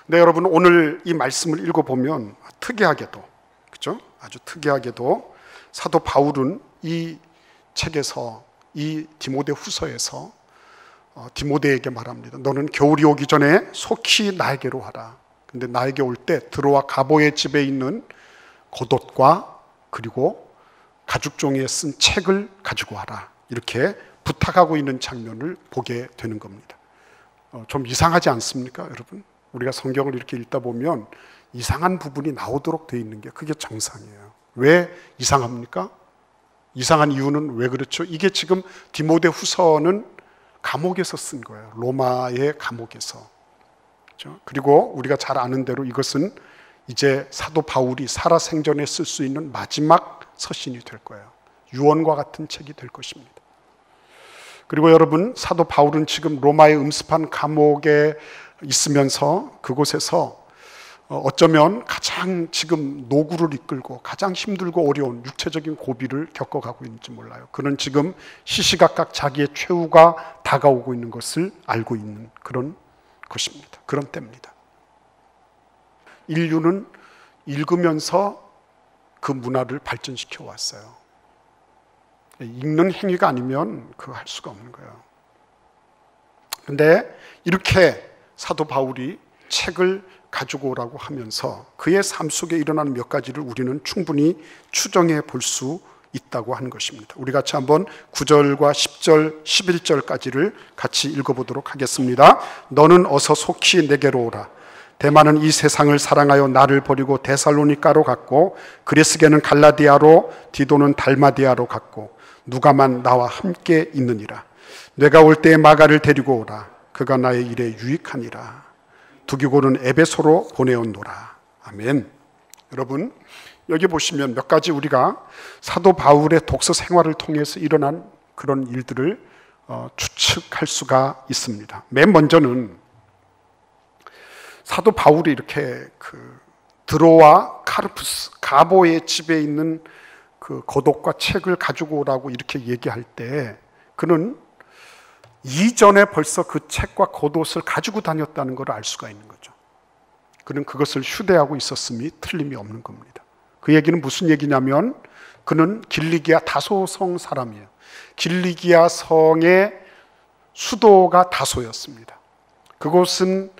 근데 여러분, 오늘 이 말씀을 읽어보면 특이하게도, 그죠? 아주 특이하게도 사도 바울은 이 책에서, 이 디모데 후서에서 디모데에게 말합니다. 너는 겨울이 오기 전에 속히 나에게로 와라. 근데 나에게 올 때 드로아 가보의 집에 있는 겉옷과 그리고 가죽종이에 쓴 책을 가지고 와라. 이렇게 부탁하고 있는 장면을 보게 되는 겁니다. 좀 이상하지 않습니까, 여러분? 우리가 성경을 이렇게 읽다 보면 이상한 부분이 나오도록 되어 있는 게 그게 정상이에요. 왜 이상합니까? 이상한 이유는 왜 그렇죠? 이게 지금 디모데 후서는 감옥에서 쓴 거예요. 로마의 감옥에서. 그렇죠? 그리고 우리가 잘 아는 대로 이것은 이제 사도 바울이 살아생전에 쓸 수 있는 마지막 서신이 될 거예요. 유언과 같은 책이 될 것입니다. 그리고 여러분, 사도 바울은 지금 로마의 음습한 감옥에 있으면서 그곳에서 어쩌면 가장 지금 노구를 이끌고 가장 힘들고 어려운 육체적인 고비를 겪어가고 있는지 몰라요. 그는 지금 시시각각 자기의 최후가 다가오고 있는 것을 알고 있는 그런 것입니다. 그런 때입니다. 인류는 읽으면서 그 문화를 발전시켜 왔어요. 읽는 행위가 아니면 그거 할 수가 없는 거예요. 근데 이렇게 사도 바울이 책을 가지고 오라고 하면서 그의 삶 속에 일어나는 몇 가지를 우리는 충분히 추정해 볼 수 있다고 하는 것입니다. 우리 같이 한번 9절과 10절, 11절까지를 같이 읽어보도록 하겠습니다. 너는 어서 속히 내게로 오라. 데마는 이 세상을 사랑하여 나를 버리고 데살로니가로 갔고, 그레스게는 갈라디아로, 디도는 달마디아로 갔고, 누가만 나와 함께 있느니라. 내가 올 때에 마가를 데리고 오라. 그가 나의 일에 유익하니라. 두기고는 에베소로 보내었노라. 아멘. 여러분, 여기 보시면 몇 가지 우리가 사도 바울의 독서 생활을 통해서 일어난 그런 일들을 추측할 수가 있습니다. 맨 먼저는 사도 바울이 이렇게 드로아 카르푸스 가보의 집에 있는 그 겉옷과 책을 가지고 오라고 이렇게 얘기할 때 그는 이전에 벌써 그 책과 겉옷을 가지고 다녔다는 걸 알 수가 있는 거죠. 그는 그것을 휴대하고 있었음이 틀림이 없는 겁니다. 그 얘기는 무슨 얘기냐면 그는 길리기아 다소성 사람이에요. 길리기아 성의 수도가 다소였습니다. 그곳은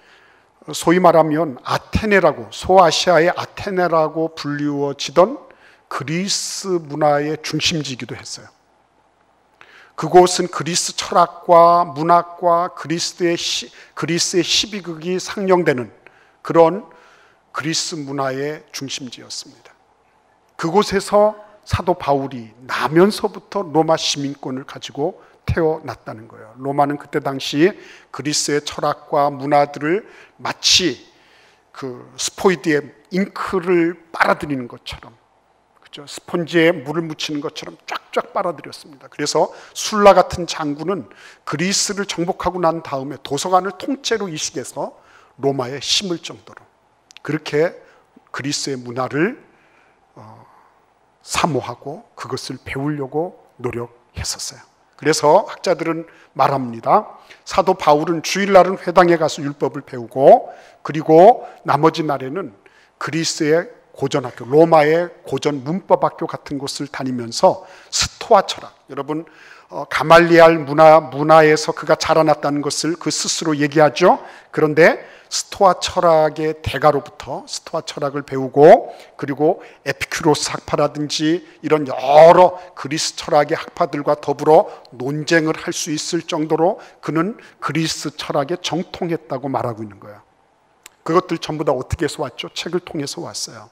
소위 말하면 아테네라고, 소아시아의 아테네라고 불리워지던 그리스 문화의 중심지이기도 했어요. 그곳은 그리스 철학과 문학과 그리스의 시비극이 상영되는 그런 그리스 문화의 중심지였습니다. 그곳에서 사도 바울이 나면서부터 로마 시민권을 가지고 태어났다는 거예요. 로마는 그때 당시 그리스의 철학과 문화들을 마치 그 스포이드에 잉크를 빨아들이는 것처럼, 그렇죠? 스펀지에 물을 묻히는 것처럼 쫙쫙 빨아들였습니다. 그래서 술라 같은 장군은 그리스를 정복하고 난 다음에 도서관을 통째로 이식해서 로마에 심을 정도로 그렇게 그리스의 문화를 사모하고 그것을 배우려고 노력했었어요. 그래서 학자들은 말합니다. 사도 바울은 주일날은 회당에 가서 율법을 배우고 그리고 나머지 날에는 그리스의 고전학교, 로마의 고전 문법학교 같은 곳을 다니면서 스토아 철학, 여러분 가말리알 문화에서 그가 자라났다는 것을 그 스스로 얘기하죠. 그런데 스토아 철학의 대가로부터 스토아 철학을 배우고 그리고 에피큐로스 학파라든지 이런 여러 그리스 철학의 학파들과 더불어 논쟁을 할 수 있을 정도로 그는 그리스 철학에 정통했다고 말하고 있는 거예요. 그것들 전부 다 어떻게 해서 왔죠? 책을 통해서 왔어요.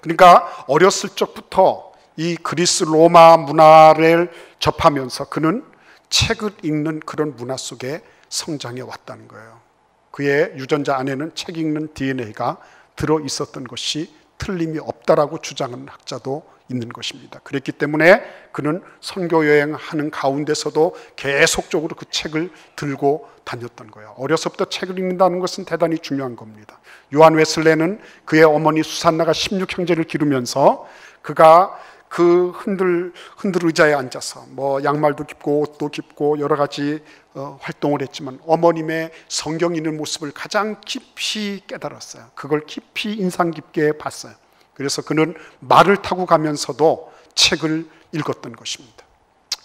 그러니까 어렸을 적부터 이 그리스 로마 문화를 접하면서 그는 책을 읽는 그런 문화 속에 성장해 왔다는 거예요. 그의 유전자 안에는 책 읽는 DNA가 들어있었던 것이 틀림이 없다라고 주장하는 학자도 있는 것입니다. 그랬기 때문에 그는 선교 여행하는 가운데서도 계속적으로 그 책을 들고 다녔던 거예요. 어려서부터 책을 읽는다는 것은 대단히 중요한 겁니다. 요한 웨슬레는 그의 어머니 수산나가 16형제를 기르면서 그가 그 흔들 의자에 앉아서 뭐 양말도 깁고 옷도 깁고 여러 가지 활동을 했지만 어머님의 성경 읽는 모습을 가장 깊이 깨달았어요. 그걸 깊이 인상 깊게 봤어요. 그래서 그는 말을 타고 가면서도 책을 읽었던 것입니다.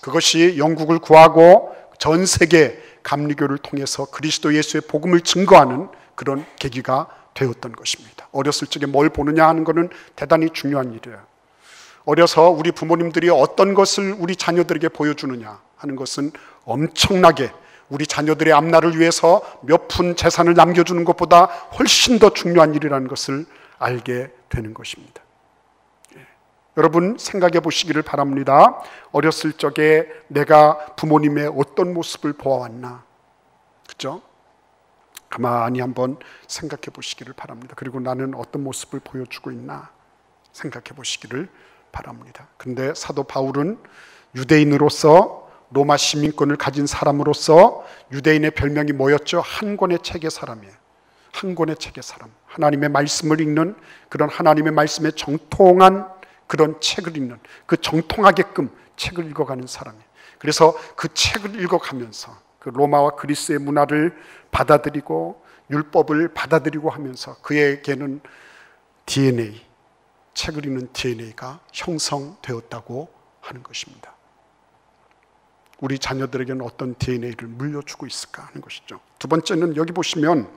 그것이 영국을 구하고 전 세계 감리교를 통해서 그리스도 예수의 복음을 증거하는 그런 계기가 되었던 것입니다. 어렸을 적에 뭘 보느냐 하는 것은 대단히 중요한 일이에요. 어려서 우리 부모님들이 어떤 것을 우리 자녀들에게 보여주느냐 하는 것은 엄청나게 우리 자녀들의 앞날을 위해서 몇 푼 재산을 남겨주는 것보다 훨씬 더 중요한 일이라는 것을 알게 되는 것입니다. 여러분 생각해 보시기를 바랍니다. 어렸을 적에 내가 부모님의 어떤 모습을 보아왔나? 그렇죠? 가만히 한번 생각해 보시기를 바랍니다. 그리고 나는 어떤 모습을 보여주고 있나 생각해 보시기를 바랍니다. 그런데 사도 바울은 유대인으로서 로마 시민권을 가진 사람으로서 유대인의 별명이 뭐였죠? 한 권의 책의 사람이에요. 한 권의 책의 사람. 하나님의 말씀을 읽는 그런 하나님의 말씀에 정통한 그런 책을 읽는, 그 정통하게끔 책을 읽어가는 사람이에요. 그래서 그 책을 읽어가면서 그 로마와 그리스의 문화를 받아들이고 율법을 받아들이고 하면서 그에게는 DNA, 책을 읽는 DNA가 형성되었다고 하는 것입니다. 우리 자녀들에게는 어떤 DNA를 물려주고 있을까 하는 것이죠. 두 번째는 여기 보시면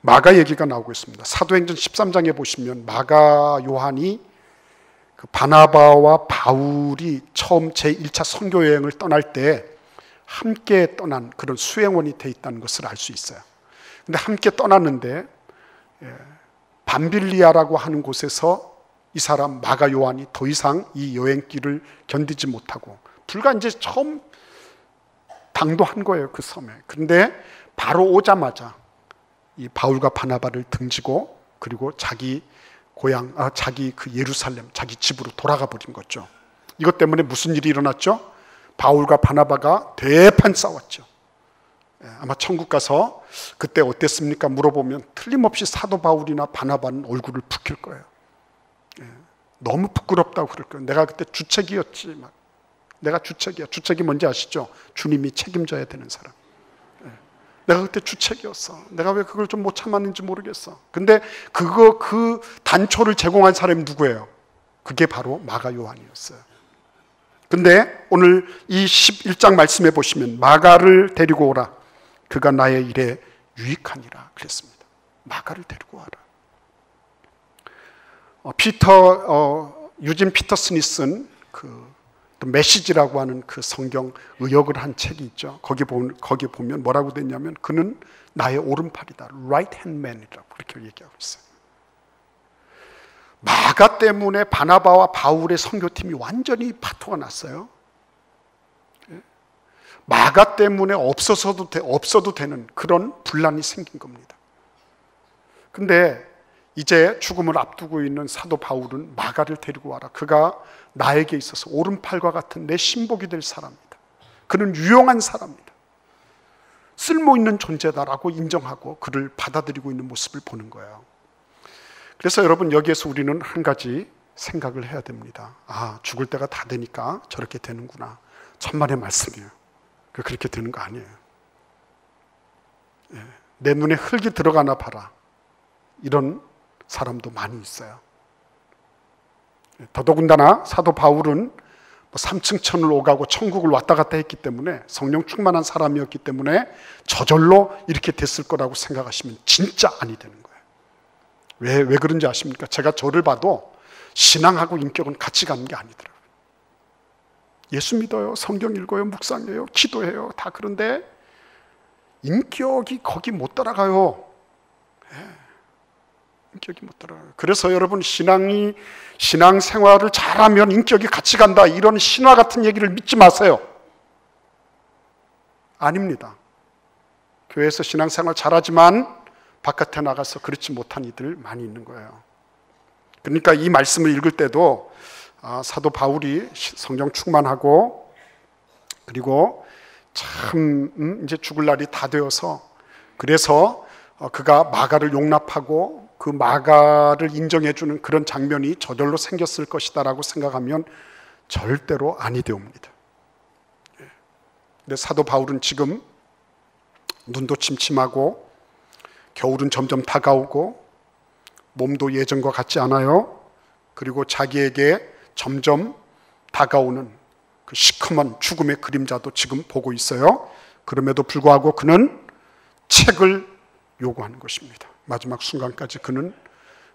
마가 얘기가 나오고 있습니다. 사도행전 13장에 보시면 마가 요한이 그 바나바와 바울이 처음 제1차 선교 여행을 떠날 때 함께 떠난 그런 수행원이 돼 있다는 것을 알 수 있어요. 근데 함께 떠났는데 밤빌리아라고 하는 곳에서 이 사람 마가 요한이 더 이상 이 여행길을 견디지 못하고 불과 이제 처음 당도한 거예요, 그 섬에. 그런데 바로 오자마자 이 바울과 바나바를 등지고 그리고 자기 고향, 자기 그 예루살렘, 자기 집으로 돌아가 버린 거죠. 이것 때문에 무슨 일이 일어났죠? 바울과 바나바가 대판 싸웠죠. 아마 천국 가서 그때 어땠습니까? 물어보면 틀림없이 사도 바울이나 바나바는 얼굴을 붉힐 거예요. 너무 부끄럽다고 그럴 거예요. 내가 그때 주책이었지. 내가 주책이야. 주책이 뭔지 아시죠? 주님이 책임져야 되는 사람. 내가 그때 주책이었어. 내가 왜 그걸 좀 못 참았는지 모르겠어. 근데 그 단초를 제공한 사람이 누구예요? 그게 바로 마가 요한이었어요. 근데 오늘 이 11장 말씀해 보시면 마가를 데리고 오라. 그가 나의 일에 유익하니라 그랬습니다. 마가를 데리고 와라. 유진 피터슨이 쓴 그 메시지라고 하는 그 성경 의역을 한 책이 있죠. 거기 보면 뭐라고 됐냐면 그는 나의 오른팔이다. Right hand man이라고 그렇게 얘기하고 있어요. 마가 때문에 바나바와 바울의 선교팀이 완전히 파토가 났어요. 마가 때문에 없어도 되는 그런 분란이 생긴 겁니다. 근데 이제 죽음을 앞두고 있는 사도 바울은 마가를 데리고 와라. 그가 나에게 있어서 오른팔과 같은 내 신복이 될 사람이다. 그는 유용한 사람이다. 쓸모있는 존재다라고 인정하고 그를 받아들이고 있는 모습을 보는 거예요. 그래서 여러분 여기에서 우리는 한 가지 생각을 해야 됩니다. 죽을 때가 다 되니까 저렇게 되는구나. 천만의 말씀이에요. 그렇게 되는 거 아니에요. 내 눈에 흙이 들어가나 봐라. 이런 사람도 많이 있어요. 더더군다나 사도 바울은 3층 천을 오가고 천국을 왔다 갔다 했기 때문에 성령 충만한 사람이었기 때문에 저절로 이렇게 됐을 거라고 생각하시면 진짜 아니 되는 거예요. 왜 그런지 아십니까? 제가 저를 봐도 신앙하고 인격은 같이 가는 게 아니더라고요. 예수 믿어요, 성경 읽어요, 묵상해요, 기도해요, 다 그런데 인격이 거기 못 따라가요. 인격이 못 따라가요. 그래서 여러분 신앙생활을 잘하면 인격이 같이 간다, 이런 신화 같은 얘기를 믿지 마세요. 아닙니다. 교회에서 신앙생활 잘하지만 바깥에 나가서 그렇지 못한 이들 많이 있는 거예요. 그러니까 이 말씀을 읽을 때도 사도 바울이 성령 충만하고 그리고 참 이제 죽을 날이 다 되어서 그래서 그가 마가를 용납하고 그 마가를 인정해주는 그런 장면이 저절로 생겼을 것이다라고 생각하면 절대로 아니 되옵니다. 근데 사도 바울은 지금 눈도 침침하고 겨울은 점점 다가오고 몸도 예전과 같지 않아요. 그리고 자기에게 점점 다가오는 그 시커먼 죽음의 그림자도 지금 보고 있어요. 그럼에도 불구하고 그는 책을 요구하는 것입니다. 마지막 순간까지 그는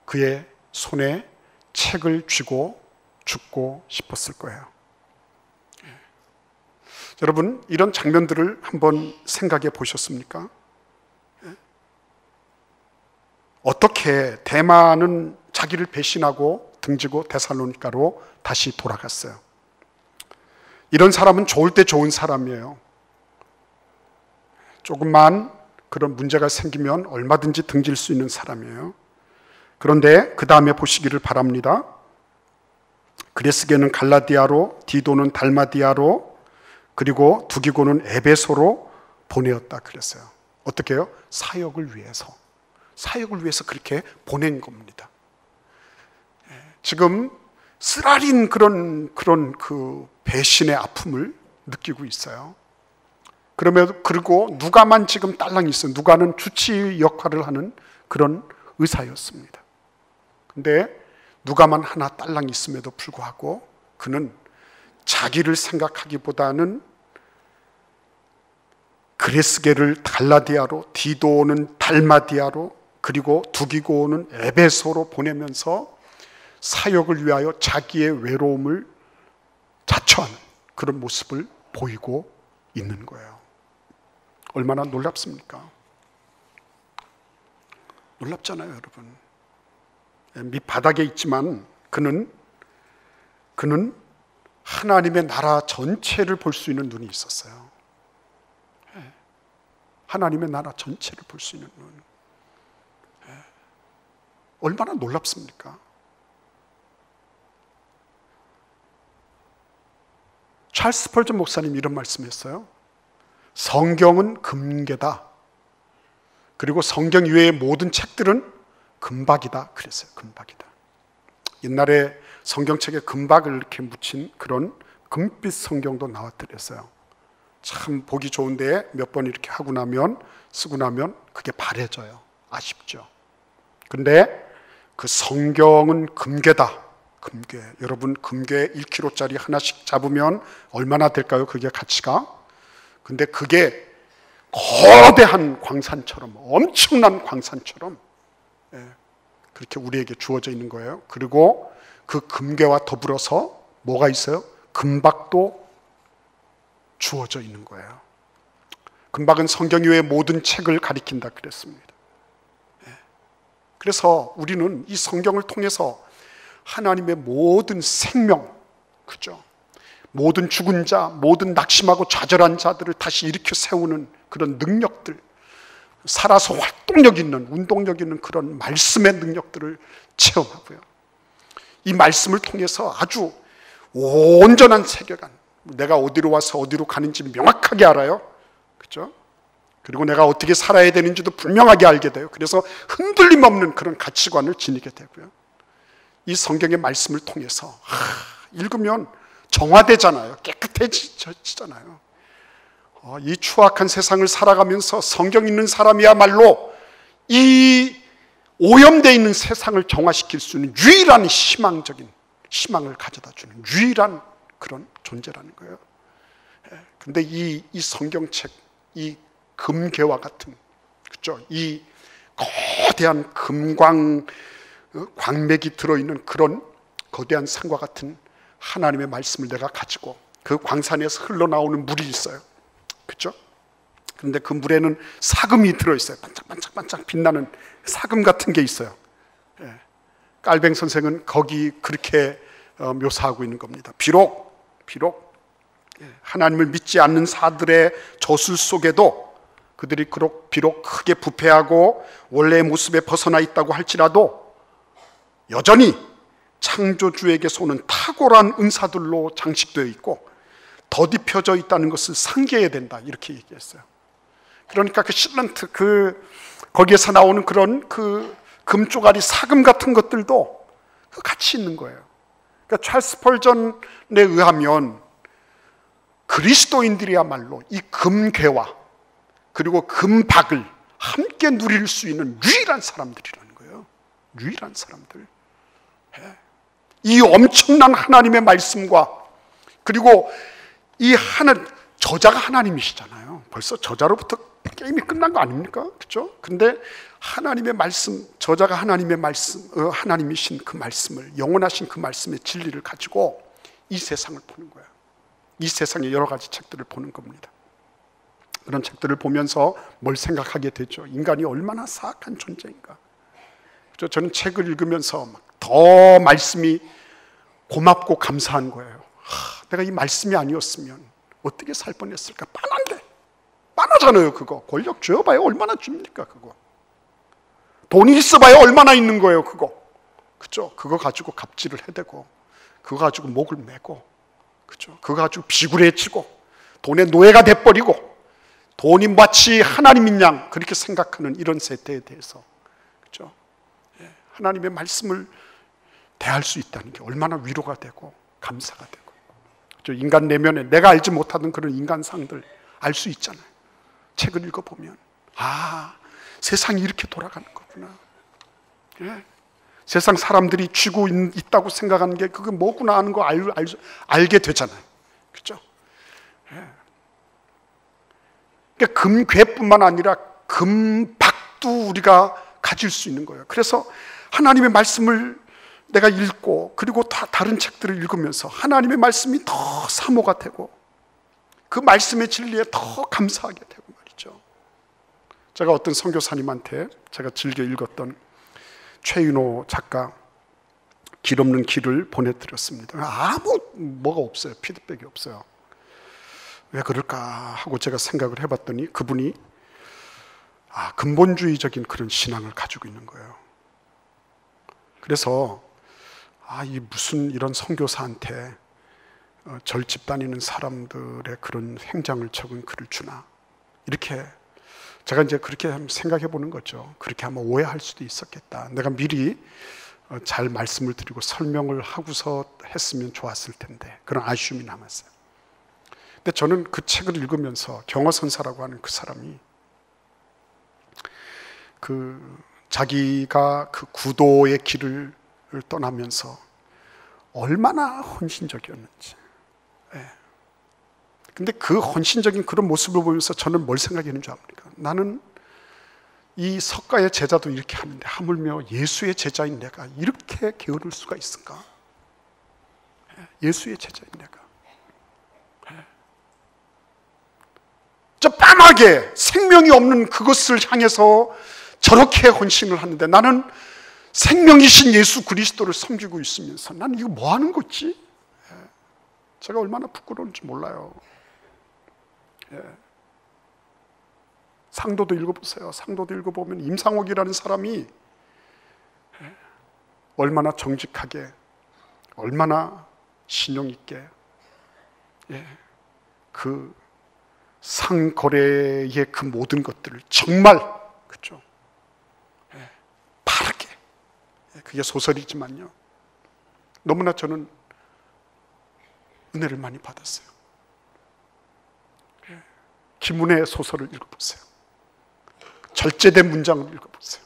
그의 손에 책을 쥐고 죽고 싶었을 거예요. 여러분, 이런 장면들을 한번 생각해 보셨습니까? 어떻게 데마는 자기를 배신하고 등지고 데살로니가로 다시 돌아갔어요. 이런 사람은 좋을 때 좋은 사람이에요. 조금만 그런 문제가 생기면 얼마든지 등질 수 있는 사람이에요. 그런데 그 다음에 보시기를 바랍니다. 그레스게는 갈라디아로, 디도는 달마디아로, 그리고 두기고는 에베소로 보내었다 그랬어요. 어떻게 해요? 사역을 위해서. 사역을 위해서 그렇게 보낸 겁니다. 지금 쓰라린 그런 그 배신의 아픔을 느끼고 있어요. 그리고 누가만 지금 딸랑이 있어요. 누가는 주치 역할을 하는 그런 의사였습니다. 근데 누가만 하나 딸랑이 있음에도 불구하고 그는 자기를 생각하기보다는 그레스게를 갈라디아로, 디도는 달마디아로, 그리고 두기고는 에베소로 보내면서 사역을 위하여 자기의 외로움을 자처하는 그런 모습을 보이고 있는 거예요. 얼마나 놀랍습니까? 놀랍잖아요, 여러분. 밑바닥에 있지만 그는 하나님의 나라 전체를 볼 수 있는 눈이 있었어요. 하나님의 나라 전체를 볼 수 있는 눈. 얼마나 놀랍습니까? 찰스 스펄전 목사님이 이런 말씀했어요. 성경은 금괴다. 그리고 성경 이외의 모든 책들은 금박이다 그랬어요. 금박이다. 옛날에 성경책에 금박을 이렇게 묻힌 그런 금빛 성경도 나왔더랬어요. 참 보기 좋은데 몇 번 이렇게 하고 나면, 쓰고 나면 그게 바래져요. 아쉽죠. 근데 그 성경은 금괴다. 금괴. 여러분, 금괴 1kg짜리 하나씩 잡으면 얼마나 될까요? 그게 가치가? 근데 그게 거대한 광산처럼, 엄청난 광산처럼 그렇게 우리에게 주어져 있는 거예요. 그리고 그 금괴와 더불어서 뭐가 있어요? 금박도 주어져 있는 거예요. 금박은 성경 외의 모든 책을 가리킨다 그랬습니다. 그래서 우리는 이 성경을 통해서 하나님의 모든 생명, 그죠? 모든 죽은 자, 모든 낙심하고 좌절한 자들을 다시 일으켜 세우는 그런 능력들, 살아서 활동력 있는, 운동력 있는 그런 말씀의 능력들을 체험하고요. 이 말씀을 통해서 아주 온전한 세계관, 내가 어디로 와서 어디로 가는지 명확하게 알아요. 그죠? 그리고 내가 어떻게 살아야 되는지도 분명하게 알게 돼요. 그래서 흔들림 없는 그런 가치관을 지니게 되고요. 이 성경의 말씀을 통해서 읽으면 정화되잖아요. 깨끗해지잖아요. 이 추악한 세상을 살아가면서 성경 있는 사람이야말로 이 오염되어 있는 세상을 정화시킬 수 있는 유일한 희망적인 희망을 가져다주는 유일한 그런 존재라는 거예요. 그런데 이 성경책, 이 금괴와 같은, 그렇죠? 이 거대한 광맥이 들어있는 그런 거대한 산과 같은 하나님의 말씀을 내가 가지고 그 광산에서 흘러나오는 물이 있어요. 그렇죠? 그런데 그 물에는 사금이 들어있어요. 반짝반짝 빛나는 사금 같은 게 있어요. 깔뱅 선생은 거기 그렇게 묘사하고 있는 겁니다. 비록 하나님을 믿지 않는 사들의 저술 속에도 그들이 비록 크게 부패하고 원래의 모습에 벗어나 있다고 할지라도 여전히 창조주에게서 오는 탁월한 은사들로 장식되어 있고 덧입혀져 있다는 것을 상기해야 된다, 이렇게 얘기했어요. 그러니까 그 실런트, 거기에서 나오는 그런 그 금조가리, 사금 같은 것들도 같이 있는 거예요. 그러니까 찰스 펄전에 의하면 그리스도인들이야말로 이 금괴와 그리고 금박을 함께 누릴 수 있는 유일한 사람들이라는 거예요. 유일한 사람들. 이 엄청난 하나님의 말씀과 그리고 이 저자가 하나님이시잖아요. 벌써 저자로부터 게임이 끝난 거 아닙니까? 그렇죠? 근데 하나님의 말씀, 저자가 하나님의 말씀, 하나님이신 그 말씀을, 영원하신 그 말씀의 진리를 가지고 이 세상을 보는 거예요. 이 세상의 여러 가지 책들을 보는 겁니다. 그런 책들을 보면서 뭘 생각하게 되죠? 인간이 얼마나 사악한 존재인가. 그렇죠? 저는 책을 읽으면서 더 말씀이 고맙고 감사한 거예요. 내가 이 말씀이 아니었으면 어떻게 살 뻔했을까? 빤한데, 빤하잖아요. 그거 권력 줘봐야 얼마나 줍니까? 그거 돈이 있어봐야 얼마나 있는 거예요. 그거, 그죠? 그거 가지고 갑질을 해대고, 그거 가지고 목을 매고, 그죠? 그거 가지고 비굴해지고, 돈의 노예가 돼버리고, 돈이 마치 하나님인 양 그렇게 생각하는 이런 세태에 대해서, 그죠? 하나님의 말씀을 대할 수 있다는 게 얼마나 위로가 되고 감사가 되고, 그죠? 인간 내면에 내가 알지 못하던 그런 인간상들 알 수 있잖아요. 책을 읽어보면 세상이 이렇게 돌아가는 거구나. 세상 사람들이 쥐고 있다고 생각하는 게 그게 뭐구나 하는 거 알게 되잖아요. 그죠? 그러니까 금괴뿐만 아니라 금박도 우리가 가질 수 있는 거예요. 그래서 하나님의 말씀을 내가 읽고 그리고 다른 책들을 읽으면서 하나님의 말씀이 더 사모가 되고 그 말씀의 진리에 더 감사하게 되고 말이죠. 제가 어떤 선교사님한테 제가 즐겨 읽었던 최윤호 작가 길 없는 길을 보내드렸습니다. 뭐가 없어요. 피드백이 없어요. 왜 그럴까 하고 제가 생각을 해봤더니 그분이 근본주의적인 그런 신앙을 가지고 있는 거예요. 그래서 무슨 이런 선교사한테 절집 다니는 사람들의 그런 행장을 적은 글을 주나, 이렇게 제가 이제 그렇게 생각해 보는 거죠. 그렇게 하면 오해할 수도 있었겠다. 내가 미리 잘 말씀을 드리고 설명을 하고서 했으면 좋았을 텐데, 그런 아쉬움이 남았어요. 근데 저는 그 책을 읽으면서 경허선사라고 하는 그 사람이 자기가 그 구도의 길을 떠나면서 얼마나 헌신적이었는지. 근데 그 헌신적인 그런 모습을 보면서 저는 뭘 생각했는 줄 압니까? 나는 이 석가의 제자도 이렇게 하는데 하물며 예수의 제자인 내가 이렇게 게으를 수가 있을까? 예수의 제자인 내가 저 뺨하게 생명이 없는 그것을 향해서 저렇게 헌신을 하는데 나는 생명이신 예수 그리스도를 섬기고 있으면서 나는 이거 뭐 하는 거지? 제가 얼마나 부끄러운지 몰라요. 상도도 읽어보세요. 상도도 읽어보면 임상옥이라는 사람이 얼마나 정직하게, 얼마나 신용 있게 그 상거래의 그 모든 것들을 정말, 그렇죠? 바르게, 그게 소설이지만요, 너무나 저는 은혜를 많이 받았어요. 김은혜의 소설을 읽어보세요. 절제된 문장을 읽어보세요.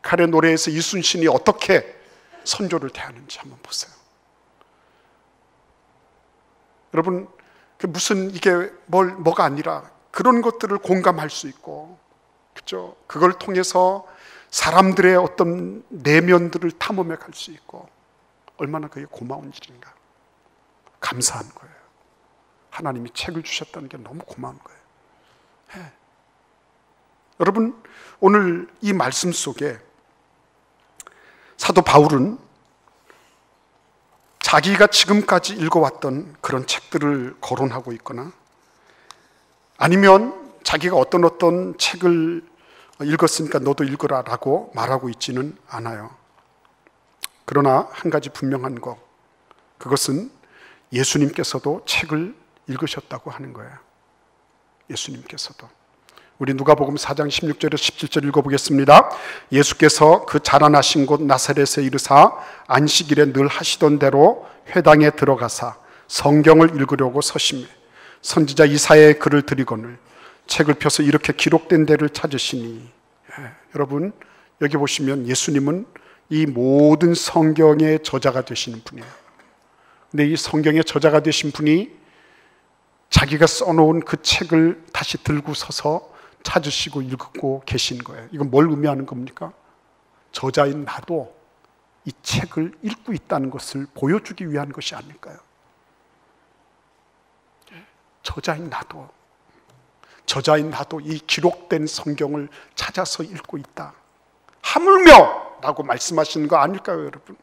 칼의 노래에서 이순신이 어떻게 선조를 대하는지 한번 보세요. 여러분, 무슨 이게 뭐가 아니라 그런 것들을 공감할 수 있고, 그죠? 그걸 통해서 사람들의 어떤 내면들을 탐험해 갈 수 있고, 얼마나 그게 고마운 일인가. 감사한 거예요. 하나님이 책을 주셨다는 게 너무 고마운 거예요. 여러분, 오늘 이 말씀 속에 사도 바울은 자기가 지금까지 읽어왔던 그런 책들을 거론하고 있거나 아니면 자기가 어떤 책을 읽었으니까 너도 읽어라 라고 말하고 있지는 않아요. 그러나 한 가지 분명한 거, 그것은 예수님께서도 책을 읽으셨다고 하는 거예요. 예수님께서도. 우리 누가복음 4장 16절에서 17절 읽어보겠습니다. 예수께서 그 자라나신 곳 나사렛에 이르사 안식일에 늘 하시던 대로 회당에 들어가사 성경을 읽으려고 서심해 선지자 이사야의 글을 들이거늘 책을 펴서 이렇게 기록된 데를 찾으시니. 여러분, 여기 보시면 예수님은 이 모든 성경의 저자가 되시는 분이에요. 근데 이 성경의 저자가 되신 분이 자기가 써놓은 그 책을 다시 들고 서서 찾으시고 읽고 계신 거예요. 이건 뭘 의미하는 겁니까? 저자인 나도 이 책을 읽고 있다는 것을 보여주기 위한 것이 아닐까요? 저자인 나도 이 기록된 성경을 찾아서 읽고 있다. 하물며 라고 말씀하시는 거 아닐까요, 여러분?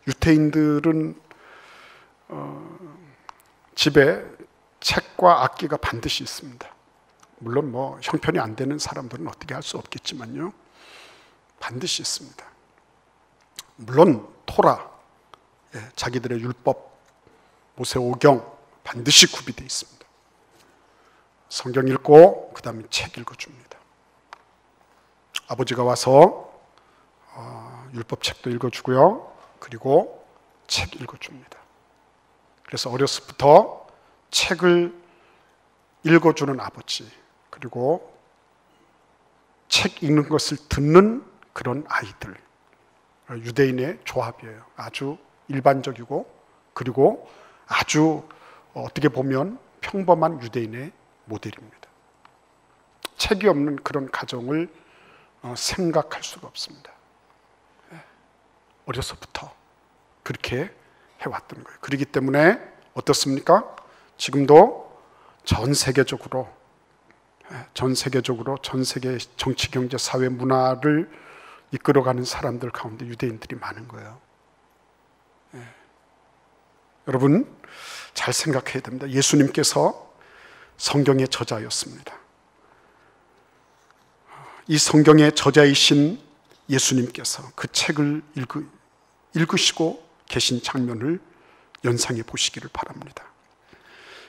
유태인들은 집에 책과 악기가 반드시 있습니다. 물론 형편이 안 되는 사람들은 어떻게 할 수 없겠지만요, 반드시 있습니다. 물론 토라, 자기들의 율법, 모세오경 반드시 구비되어 있습니다. 성경 읽고 그 다음에 책 읽어줍니다. 아버지가 와서 율법 책도 읽어주고요, 그리고 책 읽어줍니다. 그래서 어렸을 때부터 책을 읽어주는 아버지, 그리고 책 읽는 것을 듣는 그런 아이들, 유대인의 조합이에요. 아주 일반적이고 그리고 아주 어떻게 보면 평범한 유대인의 모델입니다. 책이 없는 그런 가정을 생각할 수가 없습니다. 어려서부터 그렇게 해왔던 거예요. 그렇기 때문에 어떻습니까? 지금도 전 세계적으로 전 세계 정치, 경제, 사회, 문화를 이끌어가는 사람들 가운데 유대인들이 많은 거예요. 여러분, 잘 생각해야 됩니다. 예수님께서 성경의 저자였습니다. 이 성경의 저자이신 예수님께서 그 책을 읽으시고 계신 장면을 연상해 보시기를 바랍니다.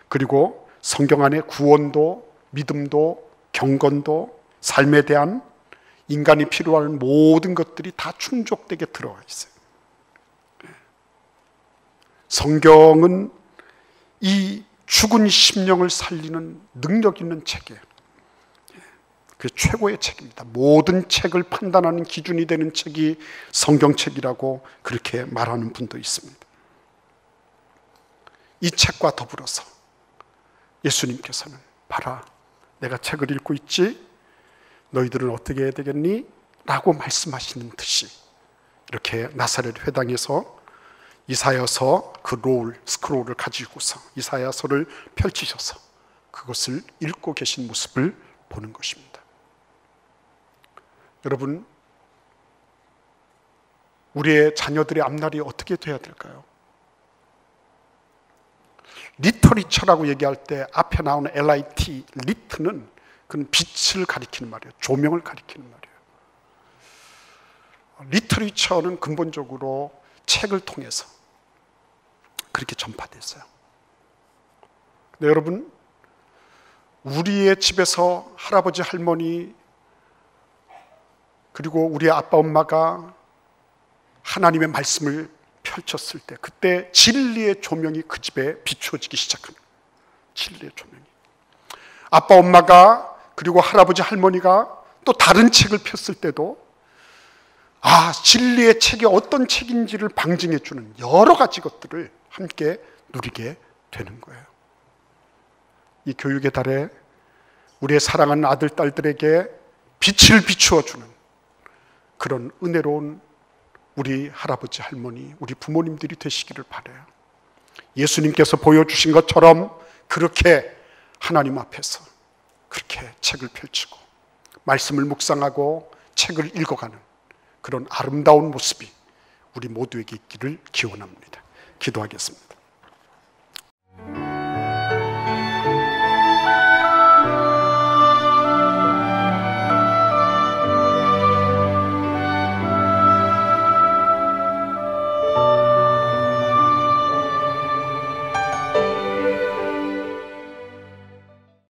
그리고 성경 안에 구원도, 믿음도, 경건도, 삶에 대한 인간이 필요한 모든 것들이 다 충족되게 들어가 있어요. 성경은 이 죽은 심령을 살리는 능력 있는 책이에요. 그 최고의 책입니다. 모든 책을 판단하는 기준이 되는 책이 성경책이라고 그렇게 말하는 분도 있습니다. 이 책과 더불어서 예수님께서는 봐라, 내가 책을 읽고 있지, 너희들은 어떻게 해야 되겠니? 라고 말씀하시는 듯이 이렇게 나사렛 회당에서 이사야서 그 스크롤을 가지고서 이사야서를 펼치셔서 그것을 읽고 계신 모습을 보는 것입니다. 여러분, 우리의 자녀들의 앞날이 어떻게 돼야 될까요? 리터리처라고 얘기할 때 앞에 나오는 LIT, 리트는 그건 빛을 가리키는 말이에요. 조명을 가리키는 말이에요. 리터리처는 근본적으로 책을 통해서 그렇게 전파됐어요. 근데 여러분, 우리의 집에서 할아버지, 할머니, 그리고 우리 아빠, 엄마가 하나님의 말씀을 펼쳤을 때 그때 진리의 조명이 그 집에 비추어지기 시작합니다. 진리의 조명이. 아빠, 엄마가 그리고 할아버지, 할머니가 또 다른 책을 폈을 때도 진리의 책이 어떤 책인지를 방증해 주는 여러 가지 것들을 함께 누리게 되는 거예요. 이 교육의 달에 우리의 사랑하는 아들, 딸들에게 빛을 비추어 주는 그런 은혜로운 우리 할아버지, 할머니, 우리 부모님들이 되시기를 바라요. 예수님께서 보여주신 것처럼 그렇게 하나님 앞에서 그렇게 책을 펼치고 말씀을 묵상하고 책을 읽어가는 그런 아름다운 모습이 우리 모두에게 있기를 기원합니다. 기도하겠습니다.